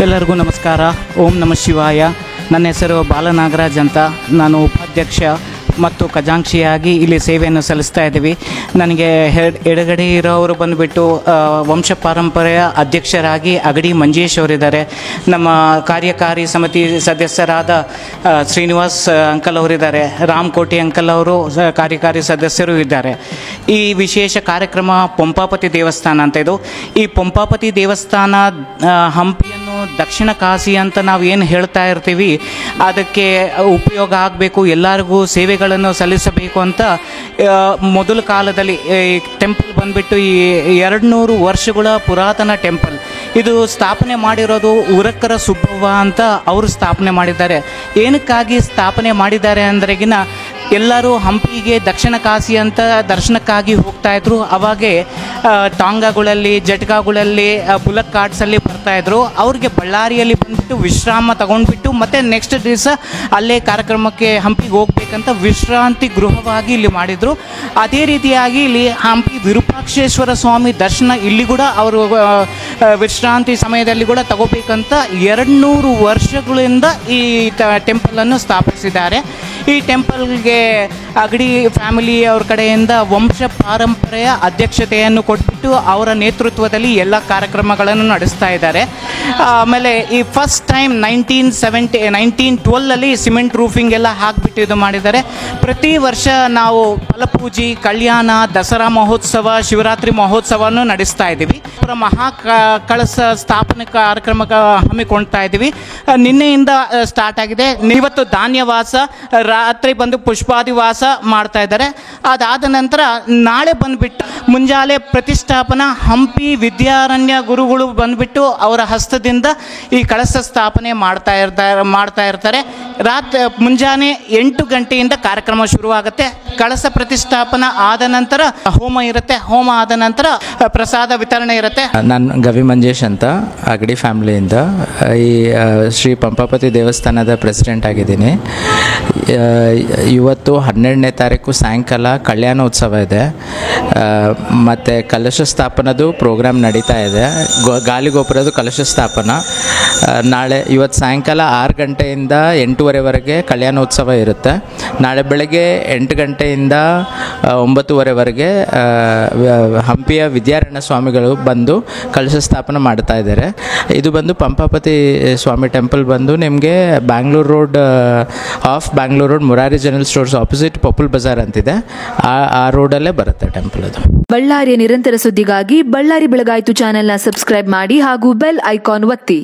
ಎಲ್ಲರಿಗೂ ನಮಸ್ಕಾರ. ಓಂ ನಮಃ ಶಿವಾಯ. ನನ್ನ ಹೆಸರು ಬಾಲನಾಗರಾಜ್ ಅಂತ. ನಾನು ಉಪಾಧ್ಯಕ್ಷ ಮತ್ತು ಖಜಾಂಚಿಯಾಗಿ ಇಲ್ಲಿ ಸೇವೆಯನ್ನು ಸಲ್ಲಿಸ್ತಾ ಇದ್ದೀವಿ. ನನಗೆ ಎಡಗಡೆ ಇರೋರು ಬಂದುಬಿಟ್ಟು ವಂಶ ಪಾರಂಪರೆಯ ಅಧ್ಯಕ್ಷರಾಗಿ ಅಗಡಿ ಮಂಜೇಶ್ ಅವರಿದ್ದಾರೆ. ನಮ್ಮ ಕಾರ್ಯಕಾರಿ ಸಮಿತಿ ಸದಸ್ಯರಾದ ಶ್ರೀನಿವಾಸ್ ಅಂಕಲ್ ಅವರಿದ್ದಾರೆ. ರಾಮ್ ಕೋಟಿ ಅಂಕಲ್ ಅವರು ಕಾರ್ಯಕಾರಿ ಸದಸ್ಯರು ಇದ್ದಾರೆ. ಈ ವಿಶೇಷ ಕಾರ್ಯಕ್ರಮ ಪಂಪಾಪತಿ ದೇವಸ್ಥಾನ ಅಂತ. ಇದು ಈ ಪಂಪಾಪತಿ ದೇವಸ್ಥಾನ ಹಂಪಿಯನ್ನು ದಕ್ಷಿಣ ಕಾಶಿ ಅಂತ ನಾವು ಏನು ಹೇಳ್ತಾ ಇರ್ತೀವಿ, ಅದಕ್ಕೆ ಉಪಯೋಗ ಆಗಬೇಕು, ಎಲ್ಲರಿಗೂ ಸೇವೆಗಳನ್ನು ಸಲ್ಲಿಸಬೇಕು ಅಂತ ಮೊದಲ ಕಾಲದಲ್ಲಿ ಈ ಟೆಂಪಲ್ ಬಂದುಬಿಟ್ಟು ಈ 200 ವರ್ಷಗಳ ಪುರಾತನ ಟೆಂಪಲ್. ಇದು ಸ್ಥಾಪನೆ ಮಾಡಿರೋದು ಉರಕ್ಕರ ಸುಬ್ಬವ್ವ ಅಂತ ಅವರು ಸ್ಥಾಪನೆ ಮಾಡಿದ್ದಾರೆ. ಏನಕ್ಕಾಗಿ ಸ್ಥಾಪನೆ ಮಾಡಿದ್ದಾರೆ ಅಂದ್ರೆಗಿನ ಎಲ್ಲರೂ ಹಂಪಿಗೆ ದಕ್ಷಿಣ ಕಾಶಿ ಅಂತ ದರ್ಶನಕ್ಕಾಗಿ ಹೋಗ್ತಾಯಿದ್ರು. ಅವಾಗೆ ಟಾಂಗಾಗಳಲ್ಲಿ, ಜಟ್ಕಾಗಳಲ್ಲಿ, ಬುಲಕ್ ಕಾರ್ಡ್ಸಲ್ಲಿ ಬರ್ತಾಯಿದ್ರು. ಅವ್ರಿಗೆ ಬಳ್ಳಾರಿಯಲ್ಲಿ ಬಂದುಬಿಟ್ಟು ವಿಶ್ರಾಮ ತಗೊಂಡ್ಬಿಟ್ಟು ಮತ್ತೆ ನೆಕ್ಸ್ಟ್ ದಿವಸ ಅಲ್ಲೇ ಕಾರ್ಯಕ್ರಮಕ್ಕೆ ಹಂಪಿಗೆ ಹೋಗ್ಬೇಕಂತ ವಿಶ್ರಾಂತಿ ಗೃಹವಾಗಿ ಇಲ್ಲಿ ಮಾಡಿದರು. ಅದೇ ರೀತಿಯಾಗಿ ಇಲ್ಲಿ ಹಂಪಿ ವಿರೂಪಾಕ್ಷೇಶ್ವರ ಸ್ವಾಮಿ ದರ್ಶನ ಇಲ್ಲಿ ಕೂಡ ಅವರು ವಿಶ್ರಾಂತಿ ಸಮಯದಲ್ಲಿ ಕೂಡ ತಗೋಬೇಕಂತ 200 ವರ್ಷಗಳಿಂದ ಈ ಟೆಂಪಲನ್ನು ಸ್ಥಾಪಿಸಿದ್ದಾರೆ. ಈ ಟೆಂಪಲ್ಗೆ ಅಗಡಿ ಫ್ಯಾಮಿಲಿ ಅವ್ರ ಕಡೆಯಿಂದ ವಂಶ ಪಾರಂಪರೆಯ ಅಧ್ಯಕ್ಷತೆಯನ್ನು ಕೊಟ್ಬಿಟ್ಟು ಅವರ ನೇತೃತ್ವದಲ್ಲಿ ಎಲ್ಲ ಕಾರ್ಯಕ್ರಮಗಳನ್ನು ನಡೆಸ್ತಾ ಇದ್ದಾರೆ. ಆಮೇಲೆ ಈ ಫಸ್ಟ್ ಟೈಮ್ 1912 ಸಿಮೆಂಟ್ ರೂಫಿಂಗ್ ಎಲ್ಲ ಹಾಕಿಬಿಟ್ಟು ಇದು ಮಾಡಿದ್ದಾರೆ. ಪ್ರತಿ ವರ್ಷ ನಾವು ಫಲಪೂಜೆ, ಕಲ್ಯಾಣ, ದಸರಾ ಮಹೋತ್ಸವ, ಶಿವರಾತ್ರಿ ಮಹೋತ್ಸವವನ್ನು ನಡೆಸ್ತಾ ಇದ್ದೀವಿ. ಅವರ ಕಳಸ ಸ್ಥಾಪನೆ ಕಾರ್ಯಕ್ರಮ ಹಮ್ಮಿಕೊಳ್ತಾ ಇದ್ದೀವಿ. ನಿನ್ನೆಯಿಂದ ಸ್ಟಾರ್ಟ್ ಆಗಿದೆ. ಇವತ್ತು ಧಾನ್ಯವಾಸ, ರಾತ್ರಿ ಬಂದು ಪುಷ್ಪಾದಿವಾಸ ಮಾಡ್ತಾ ಇದ್ದಾರೆ. ಅದಾದ ನಂತರ ನಾಳೆ ಬಂದುಬಿಟ್ಟು ಮುಂಜಾನೆ ಪ್ರತಿಷ್ಠಾಪನಾ ಹಂಪಿ ವಿದ್ಯಾರಣ್ಯ ಗುರುಗಳು ಬಂದುಬಿಟ್ಟು ಅವರ ಹಸ್ತದಿಂದ ಈ ಕಳಸ ಸ್ಥಾಪನೆ ಮಾಡ್ತಾ ಇರ್ತಾರೆ. ಮುಂಜಾನೆ 8 ಗಂಟೆಯಿಂದ ಕಾರ್ಯಕ್ರಮ ಶುರುವಾಗುತ್ತೆ. ಕಳಸ ಪ್ರತಿಷ್ಠಾಪನಾ ಆದ ನಂತರ ಹೋಮ ಇರುತ್ತೆ. ಹೋಮ ಆದ ನಂತರ ಪ್ರಸಾದ ವಿತರಣೆ ಇರುತ್ತೆ. ನಾನು ಗವಿ ಮಂಜೇಶ್ ಅಂತ ಅಗಡಿ ಫ್ಯಾಮಿಲಿಯಿಂದ ಈ ಶ್ರೀ ಪಂಪಾಪತಿ ದೇವಸ್ಥಾನದ ಪ್ರೆಸಿಡೆಂಟ್ ಆಗಿದ್ದೀನಿ. ಇವತ್ತು 12ನೇ ತಾರೀಕು ಸಾಯಂಕಾಲ ಕಲ್ಯಾಣೋತ್ಸವ ಇದೆ ಮತ್ತು ಕಲಶ ಸ್ಥಾಪನದು ಪ್ರೋಗ್ರಾಮ್ ನಡೀತಾ ಇದೆ. ಗಾಲಿಗೋಪುರದು ಕಲಶ ಸ್ಥಾಪನ ಇವತ್ತು ಸಾಯಂಕಾಲ 6 ಗಂಟೆಯಿಂದ 8:30ವರೆಗೆ ಕಲ್ಯಾಣೋತ್ಸವ ಇರುತ್ತೆ. ನಾಳೆ ಬೆಳಗ್ಗೆ 8 ಗಂಟೆಯಿಂದ 9:30ವರೆಗೆ ಹಂಪಿಯ ವಿದ್ಯಾರಣ್ಯ ಸ್ವಾಮಿಗಳು ಬಂದು ಕಲಶ ಸ್ಥಾಪನೆ ಮಾಡ್ತಾ ಇದ್ದಾರೆ. ಇದು ಬಂದು ಪಂಪಾಪತಿ ಸ್ವಾಮಿ ಟೆಂಪಲ್ ಬಂದು ನಿಮಗೆ Bangalore road Murari general stores opposite Poppal Bazaar ಅಂತಿದೆ. ಆ ರೋಡಲ್ಲೇ ಬರುತ್ತೆ ಟೆಂಪಲ್. ಅದು ಬಳ್ಳಾರಿಯ ನಿರಂತರ ಸುದ್ದಿಗಾಗಿ ಬಳ್ಳಾರಿ ಬೆಳಗಾಯಿತು ಚಾನೆಲ್ನ ಸಬ್ಸ್ಕ್ರೈಬ್ ಮಾಡಿ ಹಾಗೂ ಬೆಲ್ ಐಕಾನ್ ಒತ್ತಿ.